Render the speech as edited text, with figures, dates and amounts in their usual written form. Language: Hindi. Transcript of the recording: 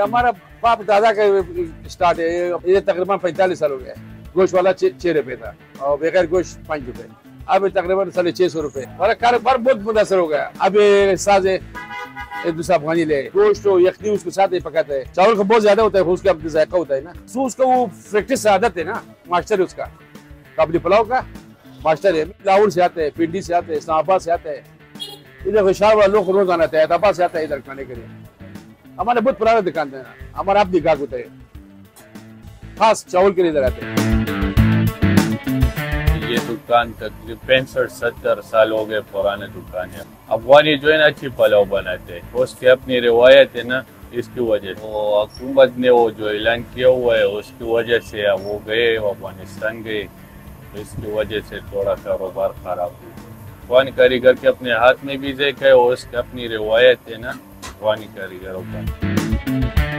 हमारा बाप दादा का स्टार्ट है, ये तकरीबन 45 साल हो गया। गोश्त वाला 6 रुपए था और बगैर गोश्त 5 रुपए, अब तकरीबन 650 रुपए। हमारा कारोबार बहुत मुतासर हो गया। अब ये साज है, एक दूसरा अफगानी ले गोश्त तो यखनी उसके साथ ही पकाता है। चावल का बहुत ज्यादा होता है, उसका अपना जायका होता है ना। सो उसका वो प्रैक्टिस से आदत है ना, मास्टर है उसका काबली पुलाव का मास्टर है। लाहौर से आते हैं, पिंडी से आते हैं, इस्लामाबाद से आते हैं, इधर खुशार वाला लोग रोज आना है, हैदराबाद से आता है इधर खाने के लिए। हमारे बहुत पुराना दुकान है ना, हमारा आप दिखा होता है, खास चावल के लिए इधर आते हैं। ये दुकान तकरीबन 65-70 साल हो गए पुराने दुकान है। अफगानी जो है ना अच्छी पुलाव बनाते हैं, उसकी अपनी रिवायत है ना, इसकी वजह से वो हुकूमत ने वो जो ऐलान किया हुआ है उसकी वजह से वो गए, अफगानिस्तान गए, तो इसकी वजह से थोड़ा कारोबार खराब हुआ। अफगानी कारीगर के अपने हाथ में भी देखा है और उसकी अपनी रिवायत है ना अफगानी कारीगरों का।